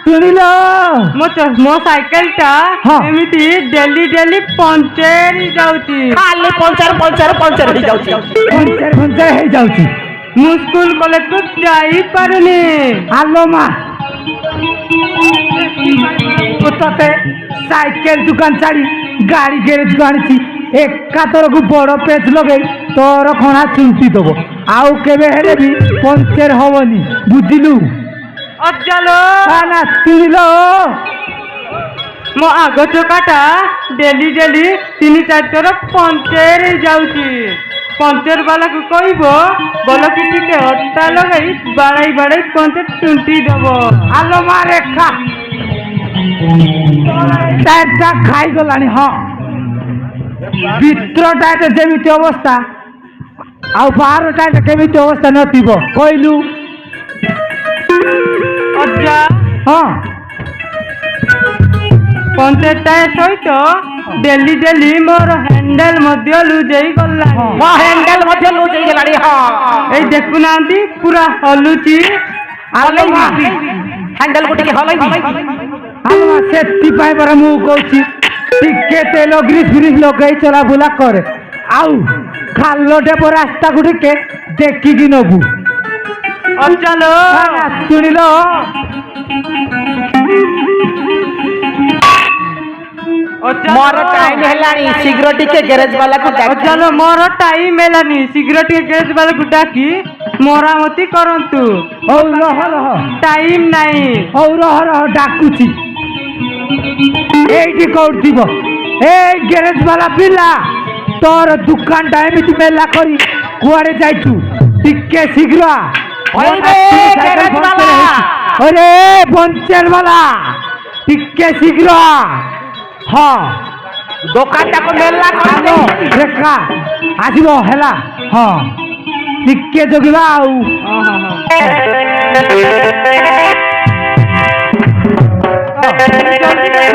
ଶୁଣିଲ ମୋ ସାଇକେଲଟା ଏମିତି ଡେଲି ପଞ୍ଚର ହେଇଯାଉଛି। ଖାଲି ପଞ୍ଚର ହେଇଯାଉଛି। ପଞ୍ଚର ହେଇଯାଉଛି। ମୁଁ ସ୍କୁଲ କଲେଜକୁ ଯାଇପାରୁନି। ଆଲୋ ମା ତତେ ସାଇକେଲ ଦୁକାନ ଛାଡ଼ି ଗାଡ଼ି ଗ୍ୟାରେଜକୁ ଆଣିଛି। ଏକାଥରକୁ ବଡ଼ ପେଚ୍ ଲଗେଇ ତୋର ଖଣା ଚୁଣ୍ଟି ଦବ। ଆଉ କେବେ ହେଲେ ବି ପଞ୍ଚର ହବନି, ବୁଝିଲୁ? ଅଜାଲୋ ନା ଶୁଣିଲ ମୋ ଆଗ ଚକାଟା ଡେଲି 3-4 ଥର ପଞ୍ଚର ହେଇଯାଉଛି। ପଞ୍ଚର ବାଲାକୁ କହିବ ବୋଲକି ଟିକେ ଅଟା ଲଗାଇ ବାଡ଼ାଇ ପଞ୍ଚର ଚୁଣ୍ଟି ଦବ। ଆଲୋ ମା ରେଖା ଟାୟାରଟା ଖାଇଗଲାଣି। ହଁ ଭିତର ଟାୟାର ଯେମିତି ଅବସ୍ଥା ଆଉ ବାହାର ଟାୟାର କେମିତି ଅବସ୍ଥା ନଥିବ କହିଲୁ? ଅଜା ହଁ ପଞ୍ଚର ଟାୟାର ସହିତ ଡେଲି ମୋର ହ୍ୟାଣ୍ଡେଲ ମଧ୍ୟ ଲୁଜ୍ ହେଇଗଲାଣି। ହ୍ୟାଣ୍ଡେଲ ମଧ୍ୟ ଲୁଜ୍ ହେଇଗଲାଣି। ଏଇ ଦେଖୁନାହାନ୍ତି ପୁରା ହଲୁଛି। ହ୍ୟାଣ୍ଡେଲକୁ ଟିକେ ହଲେଇବି। ସେଥିପାଇଁ ପରା ମୁଁ କହୁଛି ଟିକେ ତେଲ ଗ୍ରୀସ୍ ଲଗେଇ ଚଲାବୁଲା କରେ। ଆଉ ଖାଲଟେ ରାସ୍ତାକୁ ଟିକେ ଦେଖିକି ନବୁ। ଅଜାଲୋ ଶୁଣିଲ ମୋର ଟାଇମ ହେଲାଣି, ଶୀଘ୍ର ଟିକେ ଗ୍ୟାରେଜ ବାଲାକୁ ଅଜାଲୋ ମୋର ଟାଇମ ହେଲାନି, ଶୀଘ୍ର ଟିକେ ଗ୍ୟାରେଜ ବାଲାକୁ ଡାକି ମରାମତି କରନ୍ତୁ। ହଉ ରହ ଟାଇମ ନାହିଁ। ହଉ ରହ ଡାକୁଛି। ଏଇଠି କୋଉଠିବ ଏଇ ଗ୍ୟାରେଜ ବାଲା ପିଲା? ତୋର ଦୁକାନଟା ଏମିତି ମେଲା କରି କୁଆଡେ ଯାଇଛୁ? ଟିକେ ଶୀଘ୍ର ଅରେ ପଞ୍ଚର ବାଲା ଟିକେ ଶୀଘ୍ର। ହଁ ଦୋକାନଟାକୁ ମେଲା କରିଦେ। ରେଖା ଆସିବ ହେଲା। ହଁ ଟିକେ ଜଗିବା। ଆଉ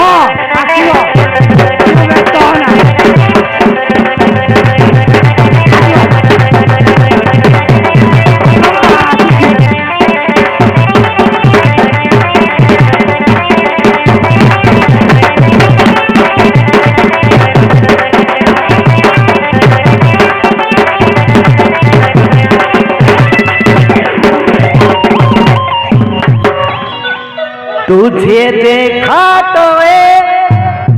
ହଁ ଆସିବ। तुझे देखा तो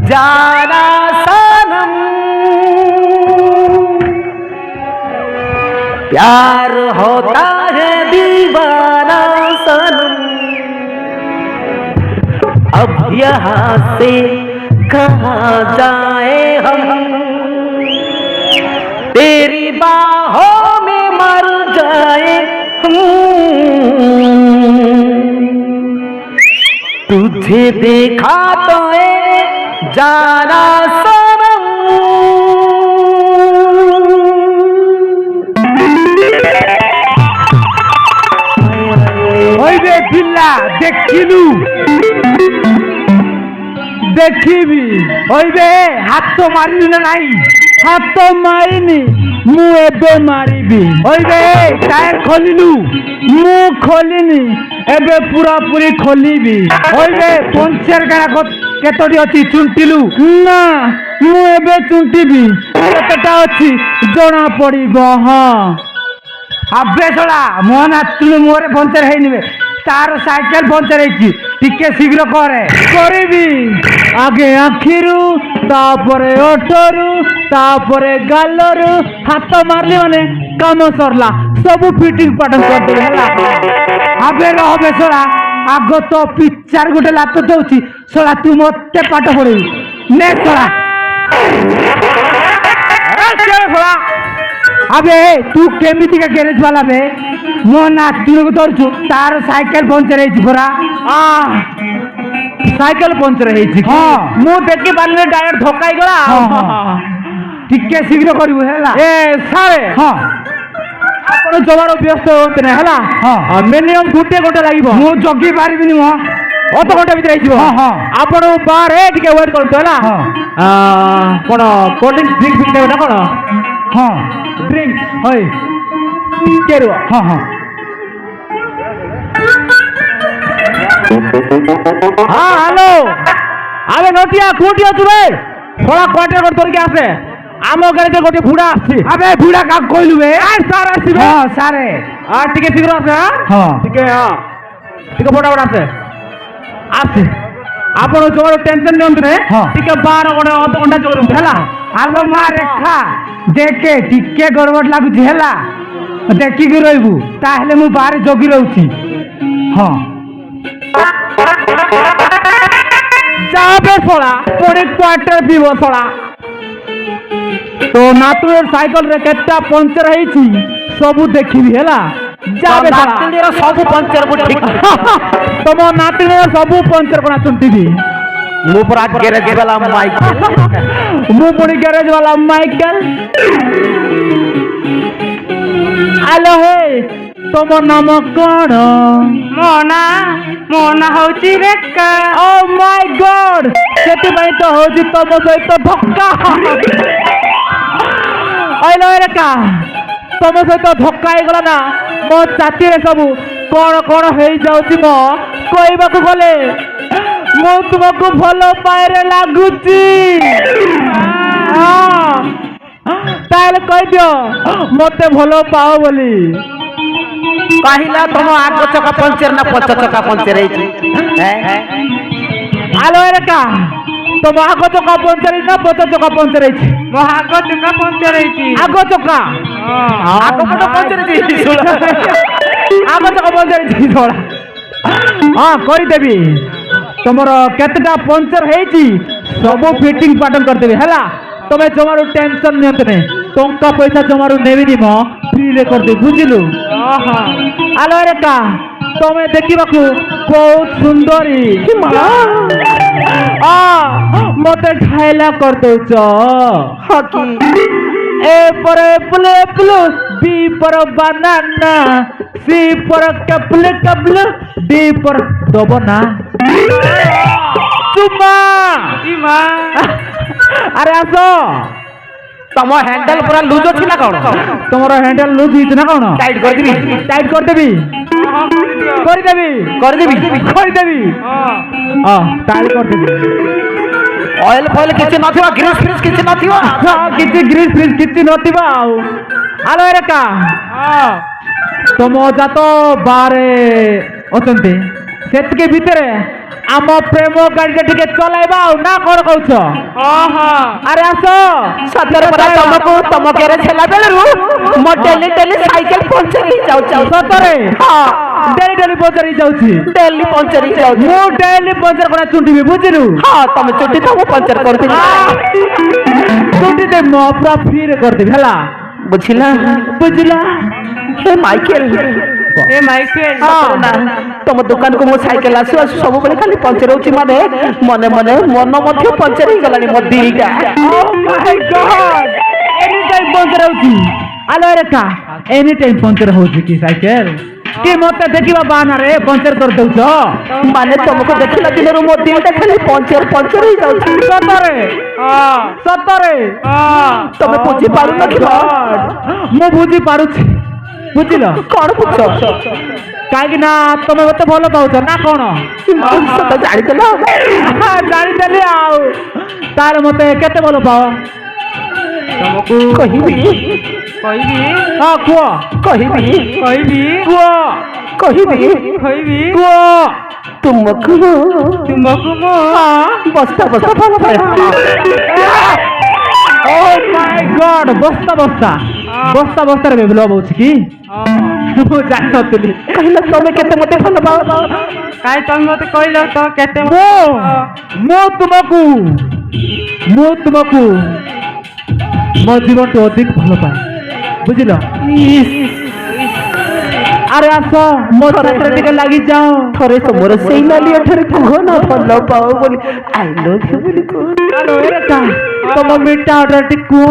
जाना सनम, प्यार होता है दीवाना सनम, अब यहाँ से कहाँ जाए हम, तेरी बाहों में मर जाए हम। तुझे देखा तो जाना सनम। ওইবে পিল্লা দেখিলু দেখিবি ওইবে হাত মারিলু না নাই? হাত মারিনি, মু এবে মারিবি। ওইবে টায়ার খোলিলু? মু খোলিনি, এবে পুরাপুরি খোলিবি। ওইবে পঞ্চের গাড়া কেতটি অছি চুন্টিলু? না মু এবে চুন্টিবি। কেতটা অছি জনা পড়িব। হ্যাঁ আবে শোনা ମୋ ନାତୁଣୀ ମୁହଁରେ ପଞ୍ଚର ହେଇନିବେ। ତାର ସାଇକେଲ ପଞ୍ଚର ହେଇଛି, ଟିକେ ଶୀଘ୍ର କରେ। କରିବି ଆଗେ ଆଖିରୁ, ତାପରେ ଓଠରୁ, ତାପରେ ଗାଲରୁ ହାତ ମାରିଲି ମାନେ କାମ ସରିଲା। ସବୁ ଫିଟିଂ ପାଟନ କରିଦେବି ହେଲା। ଆବେ ରହବେ ଶୋଳା, ଆଗ ତ ପିଚାର ଗୋଟେ ଲାତ ଦଉଛି ଶୋଳା। ତୁ ମତେ ପାଠ ପଢେଇବୁ ନେ ଶୋଳା। আবে তু কেমিতিকা গ্যারেজ বালা বে? মো নাতিনକୁ ধরছু, তার সাইকেল পঞ্চর ହେଇଛି পরা। ସାଇକେଲ ପଞ୍ଚର ହେଇଛି କି? ମୁଁ ଦେଖି ପାରିଲି ଟାୟାର ଧକ୍କା ହେଇଗଲା। ଟିକେ ଶୀଘ୍ର କରିବୁ ହେଲା। ଏ ସାରେ ହଁ ଆପଣ ଜମାରୁ ବ୍ୟସ୍ତ ହୁଅନ୍ତି ନା ହେଲା। ମିନିମମ୍ ଘଣ୍ଟେ ଲାଗିବ। ମୁଁ ଜଗି ପାରିବିନି। ମୋ ଅଧଘଣ୍ଟା ଭିତରେ ହେଇଯିବ। ଆପଣ ବାହାରେ ଟିକେ ୱେଟ୍ କରନ୍ତୁ ହେଲା। କ'ଣ କୋଲ୍ଡ ଡ୍ରିଙ୍କ୍ ନେବେ ନା କ'ଣ? ହଁ ଡ୍ରିଙ୍କ୍ ହଇ ଟିକେ ରୁହ। ହଁ ହଁ ହ୍ୟାଲୋ ଆବେ ନଟିଆ କୋଉଠି ଅଛୁ ବେ ଶଳା କଣ୍ଟ୍ରାକ୍ଟର ଧରିକି ଆସେ ଆମ ଗାଡ଼ିରେ ଗୋଟେ ବୁଢା ଆସିଛି আবে বুড়া কাক কইলু বে ସାର୍ ଆସିବେ হ্যাঁ সারে ଟିକେ ଶୀଘ୍ର ଆସେ হ্যাঁ ଟିକେ ଟିକେ ଫଟାଫଟ ଆସେ ଆସେ ଆପଣ ଜମାରୁ ଟେନସନ ନିଅନ୍ତୁ ନାହିଁ ହଁ। ଟିକେ ବାର ଗୋଟେ ଅଧଘଣ୍ଟା ଜରୁରୀ ହେଲା আলো মা রেখা দেখে টিকে গড়বড় লাগুছি হেলা ଦେଖିକି ରହିବୁ ତାହେଲେ ମୁଁ ବାହାରେ ଜଗି ରହୁଛି ହଁ যাবে শোলা পরে কোয়ার্টার পিব শোলা তো নাতুরের সাইকেল রে কেতটা পঞ্চর হয়েছি সবু দেখিবি হেলা যাবে নাতনির ସବୁ ପଞ୍ଚର ମୁଁ ଠିକ তোম নাতিনের সবু পঞ্চর কোনা চুন্টিবি ମୁଁ ପୁରା ଗ୍ୟାରେଜ ବାଲା ମାଇକ মু পুনি গ্যারেজ वाला মাইকেল আলো হে তোম নাম কোন ମୋ ନାଁ ହଉଛି ରେଖା ও মাই গড ସେଥିପାଇଁ ତ ହଉଛି ତମ ସହିତ ଧକ୍କା ଆଇଲ ରେଖା ତମ ସହିତ ଧକ୍କା ହେଇଗଲା ନା ମୋ ଛାତିରେ ସବୁ କଣ କଣ ହେଇଯାଉଛି ମୋ କହିବାକୁ ଗଲେ ମୁଁ ତୁମକୁ ଭଲ ପାଏରେ ଲାଗୁଛି ତାହେଲେ କହିଦିଅ ମତେ ଭଲ ପାଅ ବୋଲି କହିଲା ତମ ଆଗ ଚକା ପଞ୍ଚର ନା ପଛ ଚକା ପଞ୍ଚର ହେଇଛି ଆଲୋ ରେଖା ତମ ଆଗ ଚକା ପଞ୍ଚର ହେଇଛି ନା ପଛ ଚକା ପଞ୍ଚର ହେଇଛି ମୋ ଆଗ ଚକା ପଞ୍ଚର ହେଇଛି ଆଗ ଚକା ଆଗ ପଟ ପଞ୍ଚର ହେଇଛି ଆଗ ଚକା ପଞ୍ଚର ହେଇଛି ଶଳା ହଁ କରିଦେବି ତମର କେତେଟା ପଞ୍ଚର ହେଇଛି ସବୁ ଫିଟିଂ ପାଟନ କରିଦେବି ହେଲା ତମେ ଜମାରୁ ଟେନସନ ନିଅନ୍ତୁ ନାହିଁ ଟଙ୍କା ପଇସା ଜମାରୁ ନେବିନି ମ ଫ୍ରିରେ କରିଦେବି ବୁଝିଲୁ ଆଲୋ ରେଖା ତମେ ଦେଖିବାକୁ ବହୁତ ସୁନ୍ଦରୀ ମତେ ଢାଇଲା କରିଦଉଛ ए पर एप्पल एप्पल बी पर बनाना सी पर कपल कपल डी पर दबना चुम्मा अरे आसो ତମ ହ୍ୟାଣ୍ଡେଲ ପୁରା ଲୁଜ ଅଛି ନା କଣ ତମର ହ୍ୟାଣ୍ଡେଲ ଲୁଜ ହେଇଛି ନା କଣ ଟାଇଟ୍ କରିଦେବି ଟାଇଟ୍ କରିଦେବି କରିଦେବି କରିଦେବି କରିଦେବି ହଁ ଟାଇଟ୍ କରିଦେବି ଅଏଲ ଫଏଲ କିଛି ନଥିବ ଗ୍ରୀସ୍ ଫ୍ରିସ୍ କିଛି ନଥିବ କିଛି ଗ୍ରୀସ୍ ଫ୍ରିସ୍ କିଛି ନଥିବ ଆଉ ଆଲୋ ରେଖା ତମ ଅଜା ତ ବାହାରେ ଅଛନ୍ତି ସେତିକି ଭିତରେ ଆମ ପ୍ରେମ ଗାଡ଼ିଟା ଟିକେ ଚଲାଇବା ଆଉ ନା କଣ କହୁଛ ଆରେ ଆସ ସତରେ ପରା ତମକୁ ତମ ଗ୍ୟାରେଜ ହେଲା ବେଳରୁ ମୋ ଡେଲି ଡେଲି ସାଇକେଲ ପଞ୍ଚର ହେଇଯାଉଛି ସତରେ ଡେଲି ଡେଲି ପଞ୍ଚର ହେଇଯାଉଛି ଡେଲି ପଞ୍ଚର ହେଇଯାଉଛି ମୁଁ ଡେଲି ପଞ୍ଚର କଣା ଚୁଣ୍ଟିବି ବୁଝିଲୁ ହଁ ତମେ ଚୁଟି ତ ମୁଁ ପଞ୍ଚର କରୁଥିଲି ଚୁଣ୍ଟି ଦେବି ମୁଁ ପୁରା ଫ୍ରିରେ କରିଦେବି ହେଲା ବୁଝିଲା ବୁଝିଲା ହେ ମାଇକେଲ ଏ ମାଇକେଲ ତମ ଦୋକାନକୁ ମୋ ସାଇକେଲ ଆସୁ ଆସୁ ସବୁବେଳେ ଖାଲି ପଞ୍ଚର ହଉଛି ମାନେ ମନେ ମନେ ମନ ମଧ୍ୟ ପଞ୍ଚର ହେଇଗଲାଣି ମୋ ଦିଲଟା ଏନି ଟାଇମ୍ ପଞ୍ଚର ହଉଛି ଆଲୋ ରେଖା ଏନି ଟାଇମ୍ ପଞ୍ଚର ହଉଛି କି ସାଇକେଲ କି ମତେ ଦେଖିବା ବାହାନାରେ ପଞ୍ଚର କରିଦଉଛ ମାନେ ତମକୁ ଦେଖିଲା ଦିନରୁ ମୋ ଦିଲଟା ଖାଲି ପଞ୍ଚର ପଞ୍ଚର ହେଇଯାଉଛି ସତରେ ସତରେ ତମେ ବୁଝି ପାରୁନଥିବ ମୁଁ ବୁଝି ପାରୁଛି ବୁଝିଲ କଣ ବୁଝ କାହିଁକି ନା ତମେ ମତେ ଭଲ ପାଉଛ ନା କଣ ସତ ଜାଣିଦେଲ ଜାଣିଦେଲି ଆଉ ତାହେଲେ ମତେ କେତେ ଭଲ ପାଅ ତମକୁ କହିବି ହଁ କୁହ କହିବି କୁହ କହିବି କୁହ ତୁମକୁ ମୁଁ ବସ୍ତା ବସ୍ତା ଭଲ ପାଏ ଓ ମାଇ ଗଡ୍ ବସ୍ତା ବସ୍ତାରେ ବେବଲ ହଉଛି କି ମୁଁ ଜାଣିନଥିଲି କହିଲ ତମେ କେତେ ମତେ ଭଲ ପାଅ କାହିଁ ତମେ ମତେ କହିଲ ତ କେତେ ମୁଁ ତୁମକୁ ମୋ ଜୀବନଠୁ ଅଧିକ ଭଲ ପାଏ ବୁଝିଲ ଆରେ ଆସ ମୋ ସାଥିରେ ଟିକେ ଲାଗିଯାଅ ଥରେ ତମର ସେଇ ନାଲି ଅଠରେ କୁହ ନା ଭଲ ପାଅ ବୋଲି ଆଇ ଲଭ୍ ୟୁ ବୋଲି କୁହ ତମ ମିଠା ଅର୍ଡର ଟିକେ କୁହ